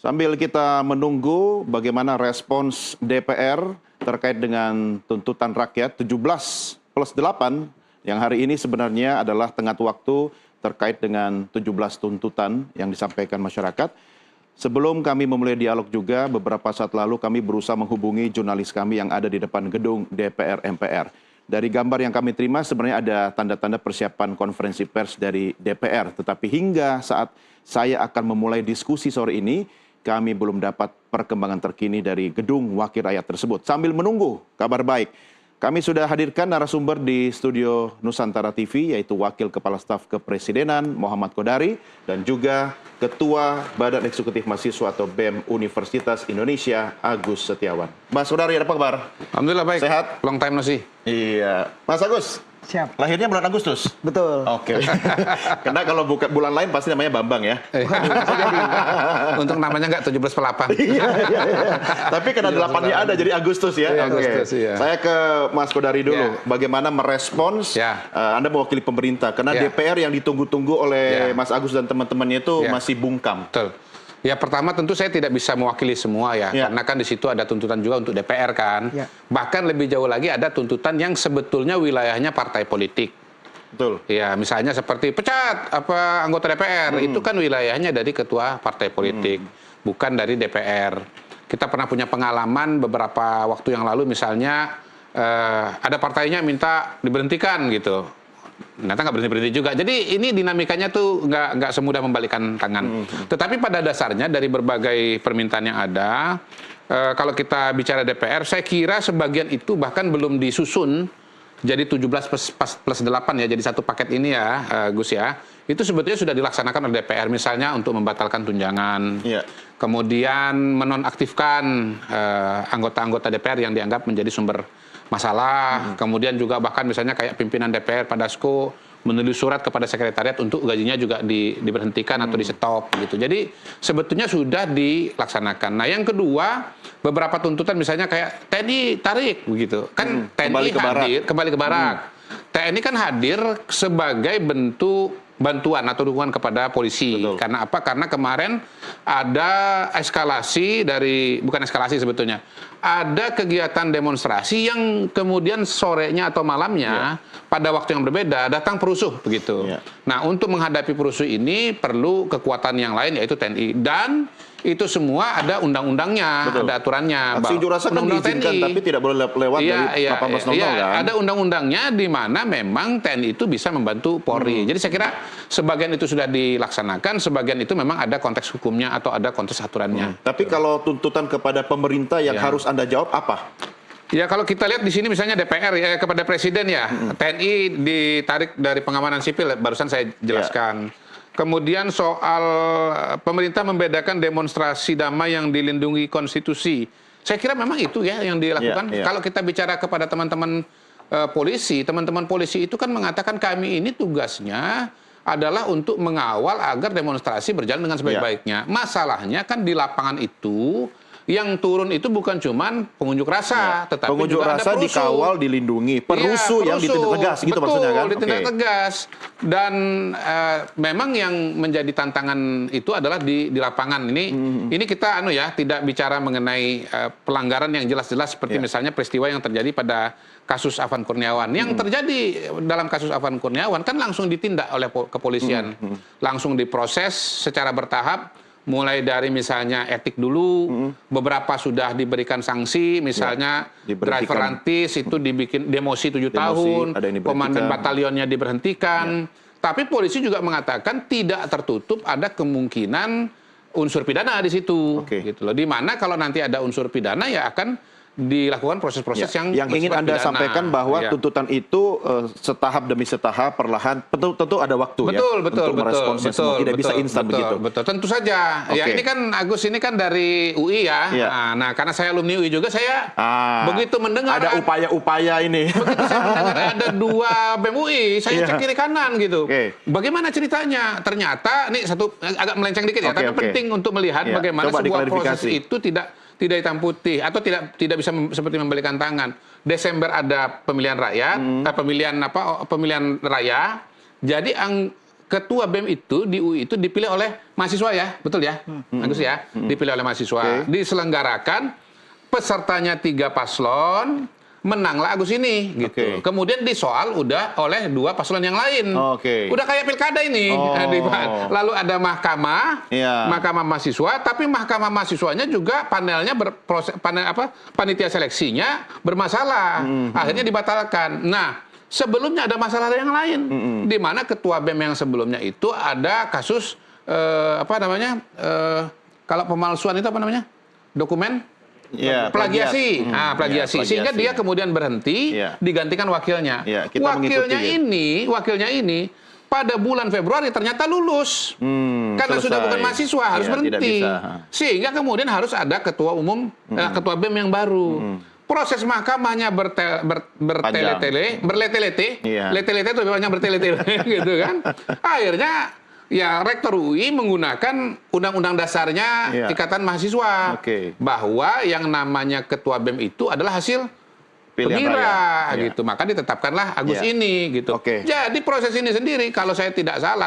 Sambil kita menunggu bagaimana respons DPR terkait dengan tuntutan rakyat 17+8 yang hari ini sebenarnya adalah tenggat waktu terkait dengan 17 tuntutan yang disampaikan masyarakat. Sebelum kami memulai dialog juga, beberapa saat lalu kami berusaha menghubungi jurnalis kami yang ada di depan gedung DPR MPR. Dari gambar yang kami terima sebenarnya ada tanda-tanda persiapan konferensi pers dari DPR. Tetapi hingga saat saya akan memulai diskusi sore ini, kami belum dapat perkembangan terkini dari gedung Wakil Rakyat tersebut. Sambil menunggu kabar baik, kami sudah hadirkan narasumber di studio Nusantara TV, yaitu Wakil Kepala Staf Kepresidenan Muhammad Kodari dan juga Ketua Badan Eksekutif Mahasiswa atau BEM Universitas Indonesia, Agus Setiawan. Mas Kodari, apa kabar? Alhamdulillah baik. Sehat? Long time no see. Iya. Mas Agus? Siap. Lahirnya bulan Agustus? Betul. Oke. Karena kalau bulan lain pasti namanya Bambang ya. Untuk namanya nggak 17+8. Iya. Tapi karena 8-nya ada jadi Agustus ya. Iya, Oke. Agustus, iya. Saya ke Mas Kodari dulu. Ya. Bagaimana merespons Anda mewakili pemerintah? Karena DPR yang ditunggu-tunggu oleh Mas Agus dan teman-temannya itu masih bungkam. Betul. Ya pertama tentu saya tidak bisa mewakili semua karena kan di situ ada tuntutan juga untuk DPR kan. Bahkan lebih jauh lagi ada tuntutan yang sebetulnya wilayahnya partai politik. Betul. Ya misalnya seperti pecat anggota DPR itu kan wilayahnya dari ketua partai politik, bukan dari DPR. Kita pernah punya pengalaman beberapa waktu yang lalu misalnya ada partainya minta diberhentikan gitu. Ternyata nggak berhenti-berhenti juga. Jadi ini dinamikanya tuh nggak semudah membalikkan tangan. Tetapi pada dasarnya dari berbagai permintaan yang ada, kalau kita bicara DPR, saya kira sebagian itu bahkan belum disusun jadi 17+8 ya, jadi satu paket ini ya, Gus ya. Itu sebetulnya sudah dilaksanakan oleh DPR, misalnya untuk membatalkan tunjangan, kemudian menonaktifkan anggota-anggota DPR yang dianggap menjadi sumber masalah, kemudian juga bahkan misalnya kayak pimpinan DPR Padasko menulis surat kepada sekretariat untuk gajinya juga diberhentikan atau di-stop gitu. Jadi sebetulnya sudah dilaksanakan. Nah, yang kedua, beberapa tuntutan misalnya kayak TNI tarik begitu. Kan TNI kembali ke barak. TNI kan hadir sebagai bentuk bantuan atau dukungan kepada polisi. Betul. Karena apa? Karena kemarin ada eskalasi bukan eskalasi sebetulnya. Ada kegiatan demonstrasi yang kemudian sorenya atau malamnya pada waktu yang berbeda datang perusuh begitu. Nah, untuk menghadapi perusuh ini perlu kekuatan yang lain yaitu TNI, dan itu semua ada undang-undangnya, ada aturannya. Aksi unjuk rasa kan diizinkan, tapi tidak boleh lewat dari 18.00 kan? Ada undang-undangnya di mana memang TNI itu bisa membantu Polri. Jadi saya kira sebagian itu sudah dilaksanakan, sebagian itu memang ada konteks hukumnya atau ada konteks aturannya. Tapi kalau tuntutan kepada pemerintah yang harus Anda jawab apa? Ya kalau kita lihat di sini misalnya DPR ya kepada Presiden TNI ditarik dari pengamanan sipil, barusan saya jelaskan. Kemudian soal pemerintah membedakan demonstrasi damai yang dilindungi konstitusi. Saya kira memang itu ya yang dilakukan. Kalau kita bicara kepada teman-teman polisi, teman-teman polisi itu kan mengatakan kami ini tugasnya adalah untuk mengawal agar demonstrasi berjalan dengan sebaik-baiknya. Masalahnya kan di lapangan itu yang turun itu bukan cuman pengunjuk rasa, tetapi pengunjuk juga rasa ada dikawal, dilindungi, perusuh yang ditindak tegas, gitu maksudnya kan? Ditindak tegas. Dan memang yang menjadi tantangan itu adalah di lapangan ini kita tidak bicara mengenai pelanggaran yang jelas-jelas seperti misalnya peristiwa yang terjadi pada kasus Afan Kurniawan. Yang terjadi dalam kasus Afan Kurniawan kan langsung ditindak oleh kepolisian, langsung diproses secara bertahap. Mulai dari misalnya etik dulu, beberapa sudah diberikan sanksi, misalnya driver rantis itu dibikin demosi 7 tahun, komandan batalionnya diberhentikan. Tapi polisi juga mengatakan tidak tertutup ada kemungkinan unsur pidana di situ. Gitu loh. Di mana kalau nanti ada unsur pidana ya akan dilakukan proses-proses yang ingin Anda sampaikan bahwa tuntutan itu setahap demi setahap perlahan tentu ada waktu untuk meresponsnya semua, tidak bisa instan begitu. Betul, tentu saja. Ya ini kan Agus ini kan dari UI ya. Nah, karena saya alumni UI juga saya begitu mendengar ada upaya-upaya ini. Begitu saya mendengar ada 2 BEM UI, saya cek kiri kanan gitu. Bagaimana ceritanya? Ternyata ini satu agak melenceng dikit ya, tapi penting untuk melihat bagaimana sebuah proses itu tidak hitam putih atau tidak bisa seperti membalikan tangan. Desember ada pemilihan rakyat, pemilihan raya. Jadi ketua BEM itu di UI itu dipilih oleh mahasiswa ya, betul ya, Agus ya, dipilih oleh mahasiswa, diselenggarakan, pesertanya 3 paslon, menanglah Agus ini, gitu. Kemudian disoal udah oleh 2 paslon yang lain, udah kayak pilkada ini. Lalu ada mahkamah, mahkamah mahasiswa, tapi mahkamah mahasiswanya juga panelnya panitia seleksinya bermasalah, akhirnya dibatalkan. Nah, sebelumnya ada masalah yang lain, di mana ketua BEM yang sebelumnya itu ada kasus kalau pemalsuan itu apa namanya, dokumen plagiasi, plagiasi. Sehingga dia kemudian berhenti, digantikan wakilnya. Wakilnya ini pada bulan Februari ternyata lulus, karena sudah bukan mahasiswa, harus berhenti, sehingga kemudian harus ada ketua umum, ketua BEM yang baru. Proses mahkamahnya bertele-tele itu banyak bertele-tele gitu kan. Akhirnya ya rektor UI menggunakan undang-undang dasarnya Ikatan Mahasiswa bahwa yang namanya ketua BEM itu adalah hasil pemira gitu. Maka ditetapkanlah Agus ini gitu. Jadi proses ini sendiri kalau saya tidak salah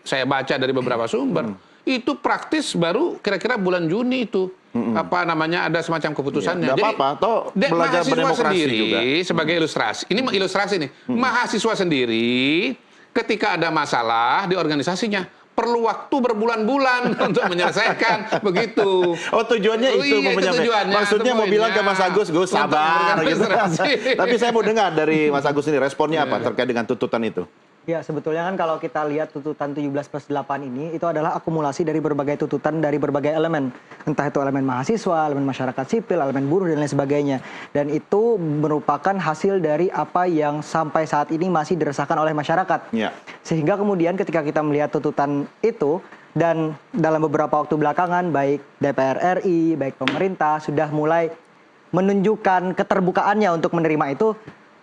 saya baca dari beberapa sumber itu praktis baru kira-kira bulan Juni itu. Ada semacam keputusannya. Jadi belajar mahasiswa sendiri juga. Sebagai ilustrasi. Ini ilustrasi nih. Mahasiswa sendiri ketika ada masalah di organisasinya perlu waktu berbulan-bulan untuk menyelesaikan begitu. Tujuannya itu maksudnya mau bilang ke Mas Agus, Gus sabar gitu. Tapi saya mau dengar dari Mas Agus ini responnya apa terkait dengan tuntutan itu. Ya, sebetulnya kan kalau kita lihat tuntutan 17+8 ini, itu adalah akumulasi dari berbagai tuntutan dari berbagai elemen. Entah itu elemen mahasiswa, elemen masyarakat sipil, elemen buruh, dan lain sebagainya. Dan itu merupakan hasil dari apa yang sampai saat ini masih dirasakan oleh masyarakat. Sehingga kemudian ketika kita melihat tuntutan itu, dan dalam beberapa waktu belakangan, baik DPR RI, baik pemerintah, sudah mulai menunjukkan keterbukaannya untuk menerima itu,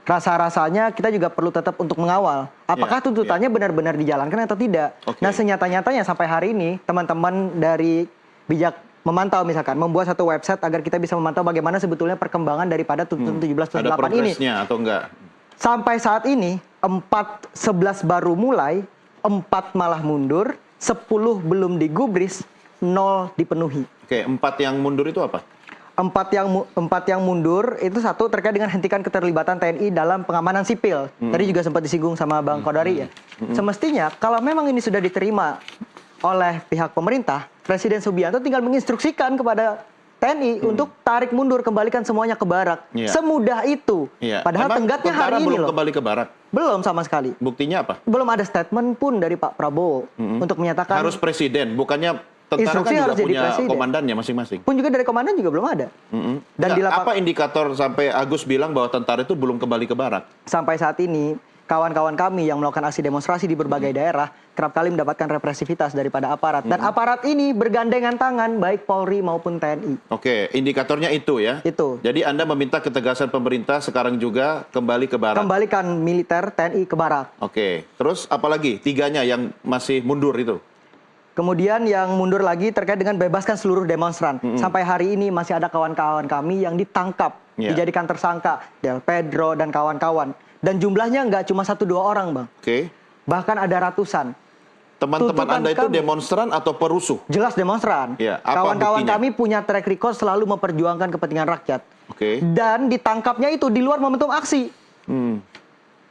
rasa-rasanya kita juga perlu tetap untuk mengawal apakah tuntutannya benar-benar dijalankan atau tidak. Nah, senyata-nyatanya sampai hari ini teman-teman dari Bijak Memantau misalkan membuat satu website agar kita bisa memantau bagaimana sebetulnya perkembangan daripada tuntutan 17+8 ini. Ada progresnya atau enggak? Sampai saat ini 11 baru mulai, 4 malah mundur, 10 belum digubris, 0 dipenuhi. 4 yang mundur itu apa? 4 yang mundur itu satu terkait dengan hentikan keterlibatan TNI dalam pengamanan sipil. Tadi juga sempat disinggung sama Bang Kodari ya. Semestinya kalau memang ini sudah diterima oleh pihak pemerintah, Presiden Subianto tinggal menginstruksikan kepada TNI untuk tarik mundur, kembalikan semuanya ke barak. Semudah itu. Padahal tenggatnya hari ini belum kembali ke barak. Belum sama sekali. Buktinya apa? Belum ada statement pun dari Pak Prabowo untuk menyatakan harus presiden, bukannya tentara kan juga punya komandannya masing-masing. Pun juga dari komandan juga belum ada. Dan apa indikator sampai Agus bilang bahwa tentara itu belum kembali ke barak? Sampai saat ini, kawan-kawan kami yang melakukan aksi demonstrasi di berbagai daerah kerap kali mendapatkan represivitas daripada aparat. Dan aparat ini bergandengan tangan baik Polri maupun TNI. Indikatornya itu ya? Itu. Jadi Anda meminta ketegasan pemerintah sekarang juga kembali ke barak? Kembalikan militer TNI ke barak. Terus apalagi 3-nya yang masih mundur itu? Kemudian yang mundur lagi terkait dengan bebaskan seluruh demonstran. Sampai hari ini masih ada kawan-kawan kami yang ditangkap, dijadikan tersangka, Del Pedro dan kawan-kawan. Dan jumlahnya nggak cuma 1-2 orang, Bang. Bahkan ada ratusan. Teman-teman Anda itu demonstran atau perusuh? Jelas demonstran. Kawan-kawan kami punya track record selalu memperjuangkan kepentingan rakyat. Dan ditangkapnya itu di luar momentum aksi.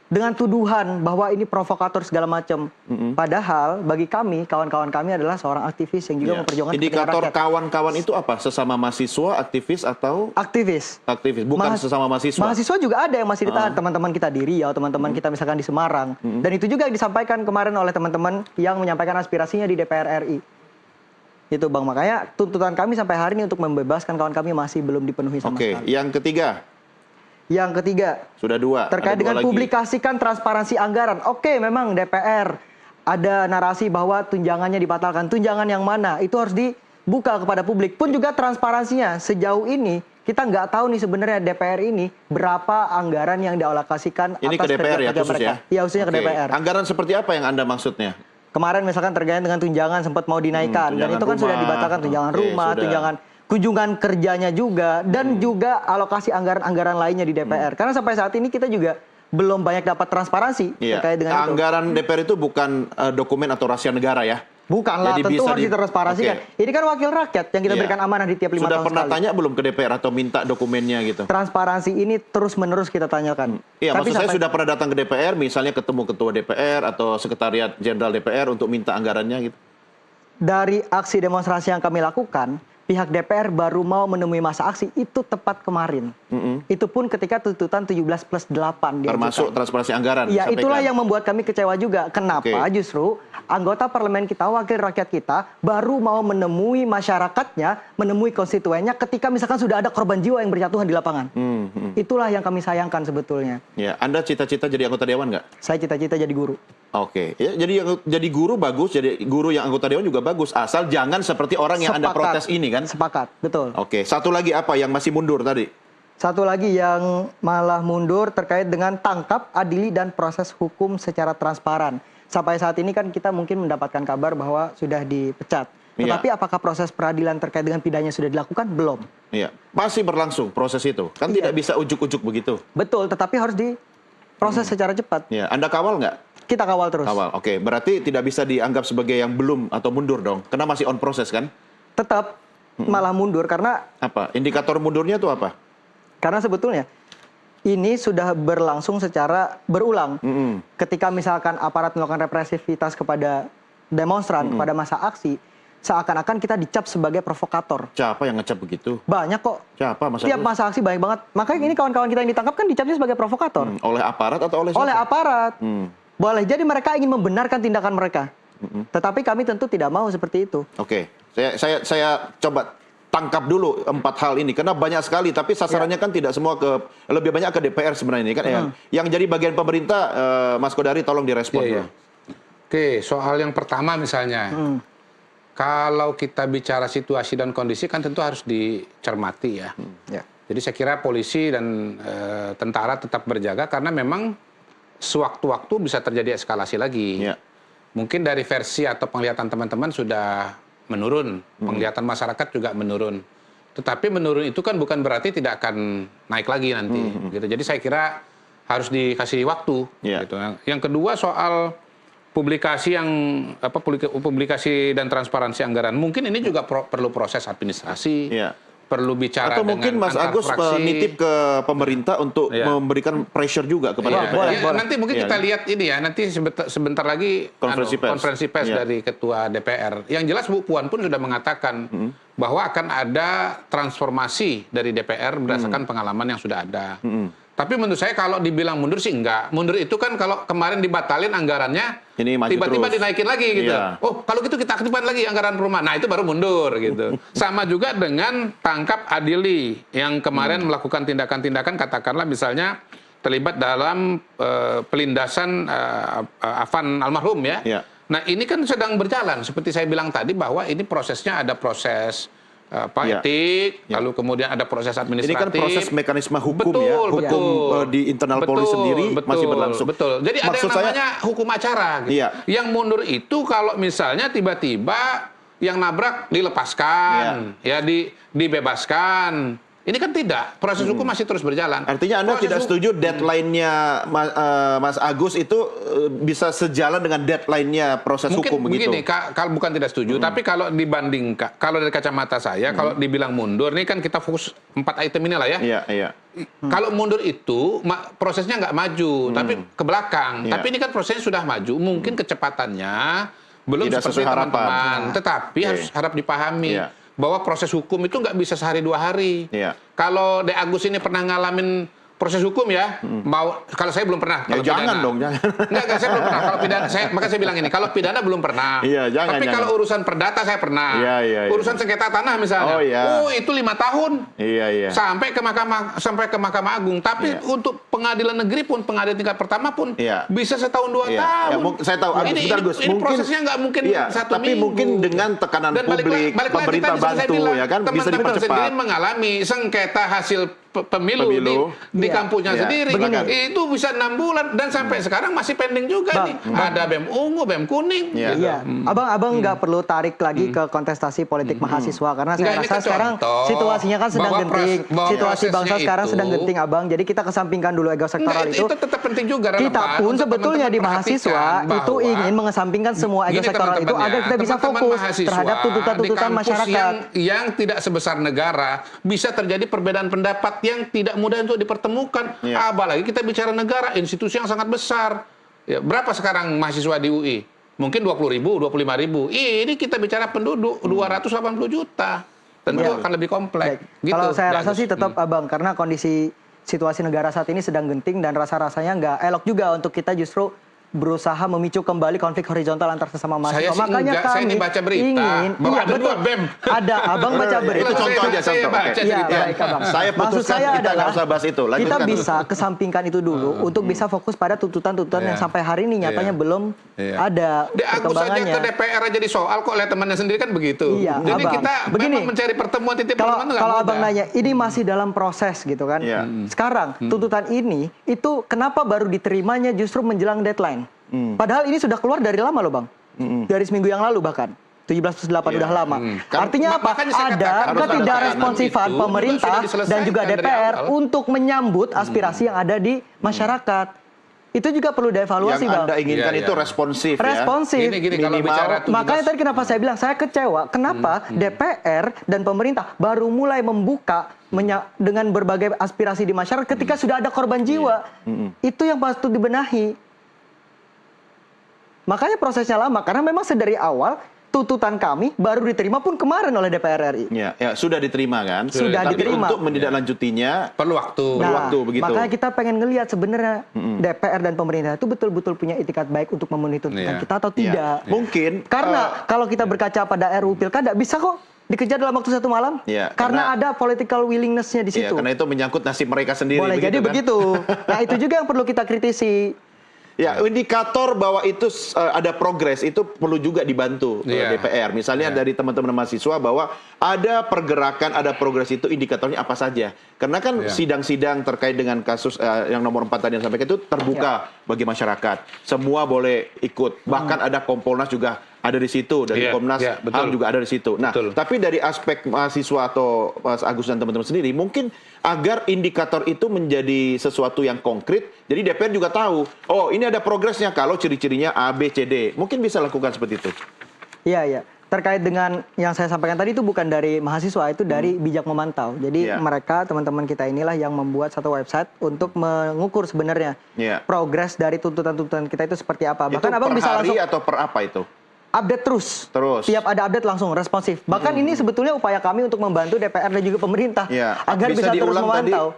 Dengan tuduhan bahwa ini provokator segala macam. Padahal bagi kami, kawan-kawan kami adalah seorang aktivis yang juga memperjuangkan kepentingan rakyat. Indikator kawan-kawan itu apa? Sesama mahasiswa, aktivis atau? Aktivis. Bukan sesama mahasiswa? Mahasiswa juga ada yang masih ditahan. Teman-teman kita di Riau, teman-teman kita misalkan di Semarang. Dan itu juga yang disampaikan kemarin oleh teman-teman yang menyampaikan aspirasinya di DPR RI. Itu Bang, makanya tuntutan kami sampai hari ini untuk membebaskan kawan kami masih belum dipenuhi sama sekali. Yang ketiga? Yang ketiga, sudah 2. Terkait dengan publikasikan transparansi anggaran. Memang DPR ada narasi bahwa tunjangannya dibatalkan. Tunjangan yang mana? Itu harus dibuka kepada publik. Pun juga transparansinya. Sejauh ini kita nggak tahu nih sebenarnya DPR ini berapa anggaran yang dialokasikan ini atas ke DPR ya, khusus mereka. Iya, khususnya ke DPR. Anggaran seperti apa yang Anda maksudnya? Kemarin misalkan terkait dengan tunjangan sempat mau dinaikkan. Dan itu kan sudah dibatalkan. Tunjangan rumah, tunjangan kunjungan kerjanya juga, dan juga alokasi anggaran-anggaran lainnya di DPR. Karena sampai saat ini kita juga belum banyak dapat transparansi Iya. terkait dengan itu. Anggaran DPR itu bukan dokumen atau rahasia negara ya? Bukanlah, Jadi tentu bisa harus ditransparansikan. Oke. Ini kan wakil rakyat yang kita Iya. berikan amanah di tiap 5 Sudah tahun pernah sekali. tanya belum ke DPR atau minta dokumennya gitu? Transparansi ini terus-menerus kita tanyakan. Iya, Tapi maksud saya sampai- sudah pernah datang ke DPR, misalnya ketemu ketua DPR atau sekretariat jenderal DPR untuk minta anggarannya gitu. dari aksi demonstrasi yang kami lakukan, pihak DPR baru mau menemui masa aksi itu tepat kemarin. Itu pun ketika tuntutan 17+8 Termasuk transparansi anggaran. Ya, disampaikan. itulah yang membuat kami kecewa juga. Kenapa Oke. justru anggota parlemen kita, wakil rakyat kita, baru mau menemui masyarakatnya, menemui konstituennya ketika misalkan sudah ada korban jiwa yang berjatuhan di lapangan. Itulah yang kami sayangkan sebetulnya. Ya, Anda cita-cita jadi anggota dewan nggak? Saya cita-cita jadi guru. Oke, ya, jadi guru bagus, jadi guru yang anggota dewan juga bagus, asal jangan seperti orang yang Anda Sepakat. protes ini kan. Sepakat, betul. Oke, satu lagi apa yang masih mundur tadi? Satu lagi yang malah mundur terkait dengan tangkap, adili, dan proses hukum secara transparan. Sampai saat ini kan kita mungkin mendapatkan kabar bahwa sudah dipecat. Iya. Tetapi apakah proses peradilan terkait dengan pidananya sudah dilakukan? Belum. Iya, masih berlangsung proses itu. Kan Iya. tidak bisa ujuk-ujuk begitu. Betul, tetapi harus diproses secara cepat. Ya, Anda kawal nggak? Kita kawal terus. Kawal. Oke, berarti tidak bisa dianggap sebagai yang belum atau mundur dong. Karena masih on proses kan? Tetap malah mundur karena Apa? Indikator mundurnya itu apa? sebetulnya ini sudah berlangsung secara berulang. Ketika misalkan aparat melakukan represivitas kepada demonstran, kepada masa aksi, seakan-akan kita dicap sebagai provokator. Siapa yang ngecap begitu? Banyak kok. Siapa Mas Tiap Agus? masa aksi banyak banget. Makanya ini kawan-kawan kita yang ditangkap kan dicapnya sebagai provokator. Oleh aparat atau oleh siapa? Oleh aparat. Boleh jadi mereka ingin membenarkan tindakan mereka. Tetapi kami tentu tidak mau seperti itu. Oke, saya coba tangkap dulu 4 hal ini karena banyak sekali tapi sasarannya kan tidak semua lebih banyak ke DPR sebenarnya ini kan yang jadi bagian pemerintah Mas Kodari tolong direspon Iya, iya. dulu. Oke, soal yang pertama misalnya, kalau kita bicara situasi dan kondisi kan tentu harus dicermati ya. Ya. Jadi saya kira polisi dan tentara tetap berjaga karena memang sewaktu-waktu bisa terjadi eskalasi lagi. Ya. Mungkin dari versi atau penglihatan teman-teman sudah menurun, penglihatan masyarakat juga menurun. Tetapi menurun itu kan bukan berarti tidak akan naik lagi nanti. Gitu. Jadi saya kira harus dikasih waktu. Ya. Gitu. Yang kedua soal publikasi publikasi dan transparansi anggaran. Mungkin ini juga perlu proses administrasi. Ya. Perlu bicara Atau mungkin dengan Mas antar Agus fraksi. nitip ke pemerintah untuk Iya. memberikan pressure juga kepada Iya, DPR. iya, nanti mungkin Iya. kita lihat ini ya, nanti sebentar lagi Konferensi pers. Iya. dari Ketua DPR. Yang jelas Bu Puan pun sudah mengatakan bahwa akan ada transformasi dari DPR berdasarkan pengalaman yang sudah ada. Tapi menurut saya kalau dibilang mundur sih enggak. Mundur itu kan kalau kemarin dibatalin anggarannya, Ini maju tiba-tiba terus. dinaikin lagi gitu. Iya. Oh, kalau gitu kita aktifkan lagi anggaran perumahan. Nah, itu baru mundur gitu. Sama juga dengan tangkap adili yang kemarin melakukan tindakan-tindakan katakanlah misalnya terlibat dalam pelindasan Afan almarhum ya. Iya. Nah, ini kan sedang berjalan seperti saya bilang tadi bahwa ini prosesnya ada proses Iya. etik, lalu kemudian ada proses Ini administratif. kan proses mekanisme hukum Betul, ya, hukum betul. di internal Polri sendiri masih berlangsung. Betul. Jadi ada Maksud yang namanya hukum acara. Gitu. Iya. Yang mundur itu kalau misalnya tiba-tiba yang nabrak dilepaskan, ya dibebaskan. Ini kan tidak. Proses hukum masih terus berjalan. Artinya Anda Proses tidak hu- setuju deadline-nya Mas Agus itu bisa sejalan dengan deadline-nya proses Mungkin hukum begitu? begini, kalau bukan tidak setuju, tapi kalau dibandingkan, kalau dari kacamata saya, kalau dibilang mundur, ini kan kita fokus 4 item ini lah ya. Iya, iya. Kalau mundur itu prosesnya nggak maju, tapi ke belakang. Iya. Tapi ini kan prosesnya sudah maju, mungkin kecepatannya belum Tidak seperti sesuai harapan. teman-teman. Tetapi Oke. harap dipahami Iya. bahwa proses hukum itu nggak bisa sehari 2 hari. Iya. Kalau De Agus ini pernah ngalamin proses hukum ya, kalau saya belum pernah. Ya Kalau jangan pidana. dong, jangan. Enggak, saya belum pernah. Kalau pidana, maka saya bilang ini, kalau pidana belum pernah. Iya, jangan, Tapi jangan. kalau urusan perdata saya pernah. Iya, iya, iya. Urusan sengketa tanah misalnya. Oh, iya. itu 5 tahun. Iya, iya. Sampai ke Mahkamah Agung. Tapi Iya. untuk pengadilan negeri pun, pengadilan tingkat pertama pun Iya. bisa setahun 2 Iya. tahun. Ya, saya tahu, Agus, bentar, Gus. Ini prosesnya nggak mungkin Iya, 1 tapi minggu. mungkin dengan tekanan Dan publik, balik lagi pemerintah tadi seperti saya bantu, bilang, ya kan, bisa teman-teman dipercepat. sendiri mengalami sengketa hasil pemilu Pemilu. di di kampusnya Iya. sendiri. Itu bisa 6 bulan dan sampai sekarang masih pending juga nih. Ada BEM ungu, BEM kuning. Iya. Gitu. Iya, abang nggak perlu tarik lagi ke kontestasi politik mahasiswa karena saya Nggak, ini rasa kan sekarang contoh situasinya kan sedang bahwa genting, bahwa situasi bangsa prosesnya sekarang itu- sedang genting, abang. Jadi kita kesampingkan dulu ego sektoral Enggak, itu tetap penting juga. Kita relevan pun untuk sebetulnya di teman-teman mahasiswa perhatikan itu bahwa- ingin mengesampingkan semua ego Gini, sektoral itu teman-teman agar ya, kita bisa teman-teman fokus mahasiswa terhadap tuntutan-tuntutan di kampus masyarakat. yang tidak sebesar negara bisa terjadi perbedaan pendapat yang tidak mudah untuk dipertemukan. Iya. Apalagi kita bicara negara, institusi yang sangat besar. Ya, berapa sekarang mahasiswa di UI? Mungkin 20.000, 25.000. Ini kita bicara penduduk 280 juta. Tentu Iya. akan lebih kompleks. Baik. Kalau saya rasa Agus. sih tetap abang karena kondisi situasi negara saat ini sedang genting dan rasa-rasanya nggak elok juga untuk kita justru berusaha memicu kembali konflik horizontal antar sesama mahasiswa. Saya sih enggak, saya ini baca berita bahwa ada betul. 2 BEM. Ada, abang baca berita. Itu contoh aja, Saya contoh. baca Oke. Iya, cerita. baik, abang. Saya Maksud putuskan saya kita nggak adalah usah bahas itu. kita Lanjutkan. bisa kesampingkan itu dulu untuk bisa fokus pada tuntutan-tuntutan Iya. yang sampai hari ini nyatanya Iya. belum Iya. ada Di Agus saja perkembangannya. ke DPR aja di soal kok lihat temannya sendiri kan begitu. Iya, Jadi abang. kita Begini, memang mencari pertemuan titik Kalau pertemuan nggak kalau mudah. abang nanya, ini masih dalam proses gitu kan. Iya. Sekarang tuntutan ini itu kenapa baru diterimanya justru menjelang deadline? Padahal ini sudah keluar dari lama loh bang, dari seminggu yang lalu bahkan. 17+8 Iya. udah lama. Kan, Artinya apa? makanya saya Ada katakan harus ada ketidakresponsifan itu, pemerintah sudah diselesaikan dan juga dari DPR awal. untuk menyambut aspirasi yang ada di masyarakat. Itu juga perlu dievaluasi Yang bang. Anda inginkan Iya, itu iya. responsif, ya. Responsif. Gini kalau Minimal. bicara 17 Makanya tadi kenapa saya bilang saya kecewa. Kenapa DPR dan pemerintah baru mulai membuka dengan berbagai aspirasi di masyarakat ketika sudah ada korban jiwa. Itu yang patut dibenahi. Makanya prosesnya lama karena memang sedari awal tuntutan kami baru diterima pun kemarin oleh DPR RI. Ya, ya, sudah diterima kan? Sudah Tapi diterima. untuk menindaklanjutinya perlu waktu. Perlu waktu, begitu. Makanya kita pengen ngelihat sebenarnya DPR dan pemerintah itu betul-betul punya itikat baik untuk memenuhi tuntutan Iya. kita atau ya, tidak. mungkin Karena kalau kita berkaca pada RUU Pilkada bisa kok dikejar dalam waktu 1 malam. Iya, karena karena- ada political willingness-nya di ya, situ. karena itu menyangkut nasib mereka sendiri. Boleh jadi kan? begitu. Nah, itu juga yang perlu kita kritisi. Ya, indikator bahwa itu ada progres itu perlu juga dibantu oleh Iya. DPR. Misalnya Iya. dari teman-teman mahasiswa bahwa ada pergerakan, ada progres itu indikatornya apa saja. Karena kan Iya. sidang-sidang terkait dengan kasus yang nomor 4 tadi yang sampaikan itu terbuka bagi masyarakat. Semua boleh ikut. Bahkan ada Kompolnas juga ada di situ, dari Iya, Komnas iya, betul. HAM juga ada di situ. Nah, Betul. tapi dari aspek mahasiswa atau Mas Agus dan teman-teman sendiri, mungkin agar indikator itu menjadi sesuatu yang konkret, jadi DPR juga tahu, oh ini ada progresnya kalau ciri-cirinya A, B, C, D. Mungkin bisa lakukan seperti itu. Iya, iya. Terkait dengan yang saya sampaikan tadi itu bukan dari mahasiswa, itu dari Bijak Memantau. Jadi Iya. mereka, teman-teman kita inilah yang membuat satu website untuk mengukur sebenarnya Iya. progres dari tuntutan-tuntutan kita itu seperti apa. Itu Bahkan abang per bisa hari langsung atau per apa itu? update terus. Terus. Tiap ada update langsung responsif. Bahkan ini sebetulnya upaya kami untuk membantu DPR dan juga pemerintah Ya, agar bisa terus diulang tadi memantau.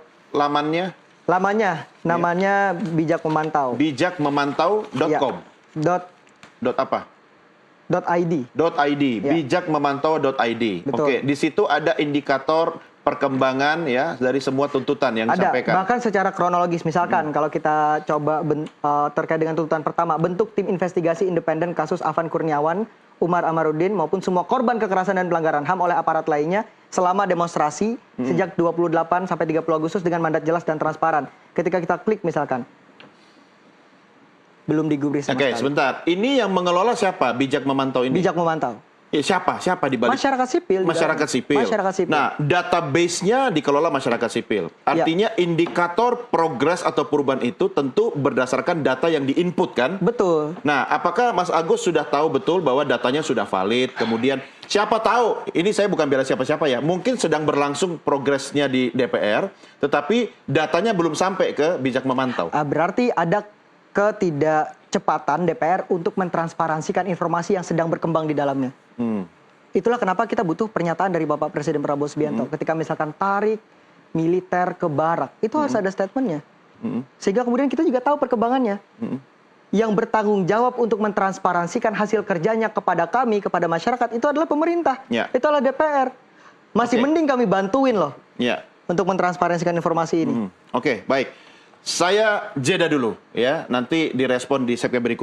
lamannya Namanya Bijak Memantau. bijakmemantau.com. Ya. Dot apa? .id. .id, Ya. bijakmemantau.id. Betul. Oke, di situ ada indikator perkembangan ya dari semua tuntutan yang Ada, disampaikan. bahkan secara kronologis. Misalkan kalau kita coba terkait dengan tuntutan pertama, bentuk tim investigasi independen kasus Afan Kurniawan, Umar Amarudin, maupun semua korban kekerasan dan pelanggaran HAM oleh aparat lainnya selama demonstrasi sejak 28 sampai 30 Agustus dengan mandat jelas dan transparan. Ketika kita klik misalkan, belum digubris sama Oke, sekali. sebentar. Ini yang mengelola siapa? Bijak Memantau ini? Bijak Memantau. Ya, siapa? Siapa di balik? Masyarakat sipil. juga. Masyarakat sipil. Masyarakat sipil. Nah, database-nya dikelola masyarakat sipil. Artinya indikator progres atau perubahan itu tentu berdasarkan data yang diinput kan? Betul. Nah, apakah Mas Agus sudah tahu betul bahwa datanya sudah valid? Kemudian siapa tahu, ini saya bukan bela siapa-siapa ya, mungkin sedang berlangsung progresnya di DPR, tetapi datanya belum sampai ke Bijak Memantau. Berarti ada ketidakcepatan DPR untuk mentransparansikan informasi yang sedang berkembang di dalamnya. Itulah kenapa kita butuh pernyataan dari Bapak Presiden Prabowo Subianto. Ketika misalkan tarik militer ke barak, itu harus ada statementnya. Sehingga kemudian kita juga tahu perkembangannya. Yang bertanggung jawab untuk mentransparansikan hasil kerjanya kepada kami, kepada masyarakat, itu adalah pemerintah. Ya. Itu adalah DPR. Masih Oke. mending kami bantuin loh Ya. untuk mentransparansikan informasi ini. Oke, baik. Saya jeda dulu ya. Nanti direspon di segmen berikutnya.